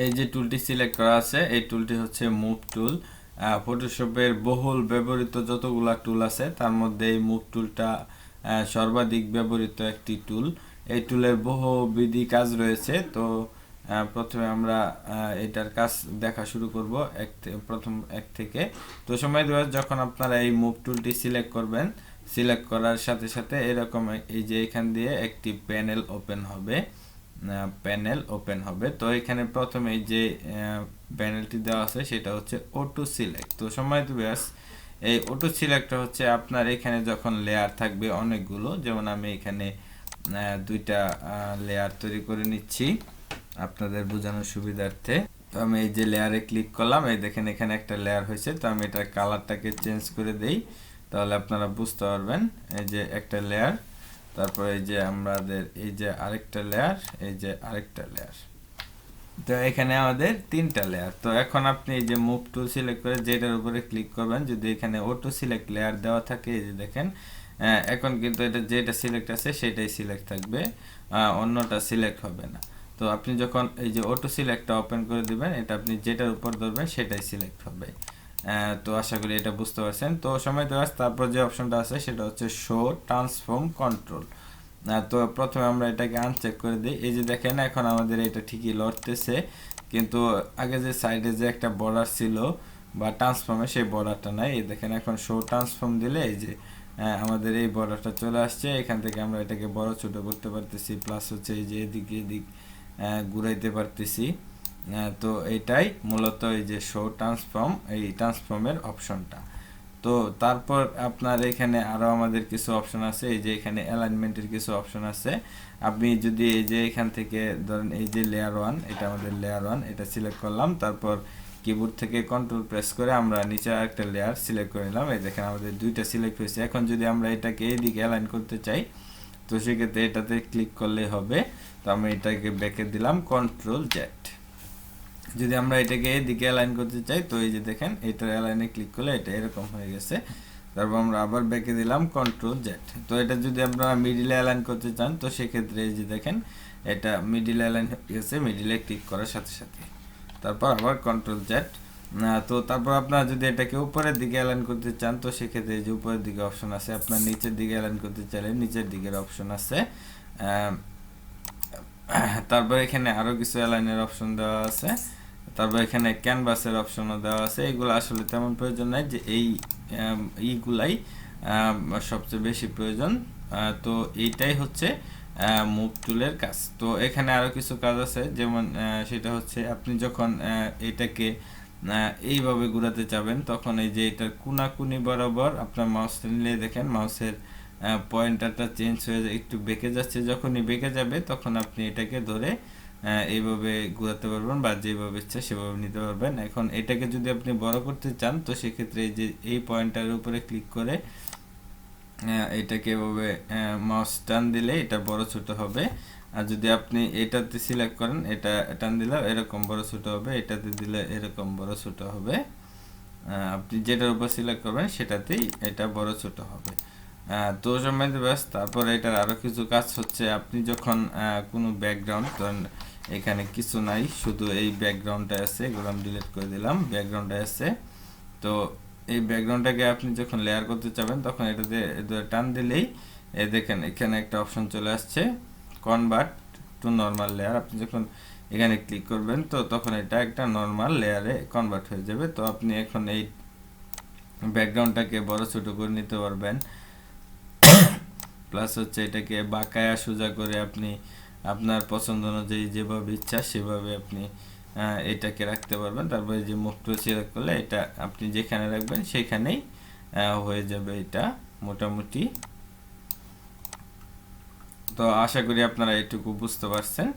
এই যে টুলটি সিলেক্ট করা আছে এই টুলটি হচ্ছে মুভ টুল। ফটোশপের বহুল ব্যবহৃত যতগুলা টুল আছে তার মধ্যে এই মুভ টুলটা সর্বাধিক ব্যবহৃত একটি টুল। এই টুলের বহুবিধি কাজ রয়েছে। তো প্রথমে আমরা এটার কাজ দেখা শুরু করব প্রথম এক থেকে। তো সময় দেওয়া যখন আপনারা এই মুভ টুলটি সিলেক্ট করবেন, সিলেক্ট করার সাথে সাথে এরকম এই যে এখান দিয়ে একটি প্যানেল ওপেন হবে। তো এখানে প্রথমে যে প্যানেলটি দেওয়া আছে সেটা হচ্ছে অটো সিলেক্ট। তো সময় ভিউয়ার্স এই অটো সিলেক্টটা হচ্ছে আপনার এখানে যখন লেয়ার থাকবে অনেকগুলো, যেমন আমি এখানে দুইটা লেয়ার তৈরি করে নিচ্ছি আপনাদের বোঝানোর সুবিধার্থে। তো আমি এই যে লেয়ারে ক্লিক করলাম, এই দেখেন এখানে একটা লেয়ার হয়েছে। তো আমি এটার কালারটাকে চেঞ্জ করে দেই, তাহলে আপনারা বুঝতে পারবেন। এই যে একটা লেয়ার, তারপর এই যে আমাদের এই যে আরেকটা লেয়ার, এই যে আরেকটা লেয়ার। তো এখানে আমাদের তিনটা লেয়ার। তো এখন আপনি এই যে মুভ টুল সিলেক্ট করে যেটার উপরে ক্লিক করবেন, যদি এখানে অটো সিলেক্ট লেয়ার দেওয়া থাকে, এই যে দেখেন এখন কিন্তু এটা যেটা সিলেক্ট আছে সেটাই সিলেক্ট থাকবে, অন্যটা সিলেক্ট হবে না। তো আপনি যখন এই যে অটো সিলেক্টটা ওপেন করে দিবেন, এটা আপনি যেটার উপর ধরবেন সেটাই সিলেক্ট হবে। তো আশা করি এটা বুঝতে পারছেন। তো সময় দেওয়া তারপর যে অপশনটা আছে সেটা হচ্ছে শো ট্রান্সফর্ম কন্ট্রোল। তো প্রথমে আমরা এটাকে আনচেক করে দিই। এই যে দেখেন এখন আমাদের এটা ঠিকই লড়তেছে, কিন্তু আগে যে সাইডে যে একটা বর্ডার ছিল বা ট্রান্সফর্মে সেই বর্ডারটা নাই। এই দেখেন এখন শো ট্রান্সফর্ম দিলে এই যে আমাদের এই বর্ডারটা চলে আসছে। এখান থেকে আমরা এটাকে বড় ছোট করতে পারতেছি, প্লাস হচ্ছে এই যে এদিক ঘুরাইতে পারতেছি। তো এটাই মূলত এই যে শো ট্রান্সফর্ম, এই ট্রান্সফর্মের অপশনটা। তো তারপর আপনার এখানে আরো আমাদের কিছু অপশন আছে। এই যে এখানে অ্যালাইনমেন্টের কিছু অপশন আছে। আপনি যদি এই যে এখান থেকে ধরেন এই যে লেয়ার 1, এটা আমাদের লেয়ার 1, এটা সিলেক্ট করলাম, তারপর কিবোর্ড থেকে কন্ট্রোল প্রেস করে আমরা নিচে একটা লেয়ার সিলেক্ট করে নিলাম। এই দেখেন আমাদের দুইটা সিলেক্ট হয়েছে। এখন যদি আমরা এটাকে এইদিকে অ্যালাইন করতে চাই, তো সেক্ষেত্রে এটাতে ক্লিক করলেই হবে। তো আমি এটাকে ব্যাকে দিলাম কন্ট্রোল জেড। যদি আমরা এটাকে এদিকে অ্যালাইন করতে চাই, তো এই যে দেখেন এটার অ্যালাইনে ক্লিক করলে এটা এরকম হয়ে গেছে। তারপর আমরা আবার ব্যাকে দিলাম কন্ট্রোল জেড। তো এটা যদি আপনারা মিডিলে অ্যালাইন করতে চান, তো সেক্ষেত্রে এই যে দেখেন এটা মিডিলে অ্যালাইন হয়ে গেছে মিডিলে ক্লিক করার সাথে সাথে। তারপর আবার কন্ট্রোল জেড। তো তারপর আপনারা যদি এটাকে উপরের দিকে অ্যালাইন করতে চান, তো সেক্ষেত্রে এই যে উপরের দিকে অপশন আছে। আপনার নিচের দিকে অ্যালাইন করতে চাইলে নিচের দিকের অপশন আছে। তারপর এখানে আরো কিছু অ্যালাইনের অপশন দেওয়া আছে। তারপর এখানে ক্যানভাসের অপশনও দেওয়া আছে। এগুলো আসলে তেমন প্রয়োজন নাই, যে এইগুলাই সবচেয়ে বেশি প্রয়োজন। তো এইটাই হচ্ছে মুভ টুলের কাজ। তো এখানে আরো কিছু কাজ আছে, যেমন সেটা হচ্ছে আপনি যখন এটাকে এইভাবে ঘোরাতে চাবেন, তখন এই যে এটার কোনাকুনি বরাবর আপনার মাউসটা নিলে দেখেন মাউসের পয়েন্টারটা চেঞ্জ হয়ে যায়, একটু বেঁকে যাচ্ছে। যখনই বেঁকে যাবে তখন আপনি এটাকে ধরে এইভাবে ঘোরাতে পারবেন, বা যেভাবে ইচ্ছা সেভাবে নিতে পারবেন। এখন এটাকে যদি আপনি বড় করতে চান, তো সেক্ষেত্রে এই যে এই পয়েন্টারের উপরে ক্লিক করে এটাকে এভাবে মাউস টান দিলে এটা বড় ছোট হবে। আর যদি আপনি এটাতে সিলেক্ট করেন, এটা টান দিলে এরকম বড় ছোট হবে, এটাতে দিলে এরকম বড় ছোট হবে। আপনি যেটার উপর সিলেক্ট করবেন সেটাতেই এটা বড় ছোট হবে। তো সময় ব্যাস। তারপর এটার আরো কিছু কাজ হচ্ছে, আপনি যখন কোনো ব্যাকগ্রাউন্ড, ধরেন এখানে কিছু নাই, শুধু এই ব্যাকগ্রাউন্ডটা আছে, এগুলো আমি ডিলিট করে দিলাম, ব্যাকগ্রাউন্ডটা আছে। তো এই ব্যাকগ্রাউন্ডটাকে আপনি যখন লেয়ার করতে চাবেন, তখন এটাতে টান দিলেই দেখেন এখানে একটা অপশন চলে আসছে, কনভার্ট টু নর্মাল লেয়ার। আপনি যখন এখানে ক্লিক করবেন, তো তখন এটা একটা নর্মাল লেয়ারে কনভার্ট হয়ে যাবে। তো আপনি এখন এই ব্যাকগ্রাউন্ডটাকে বড় ছোট করে নিতে পারবেন, প্লাস হচ্ছে এটাকে বাঁকায়া সোজা করে আপনি আপনার পছন্দ অনুযায়ী যেভাবে ইচ্ছা সেভাবে আপনি এটাকে রাখতে পারবেন। তারপরে যে মুভ টুল সিলেক্ট করলে এটা আপনি যেখানে রাখবেন সেখানেই হয়ে যাবে এটা মোটামুটি। তো আশা করি আপনারা এটুকু বুঝতে পারছেন।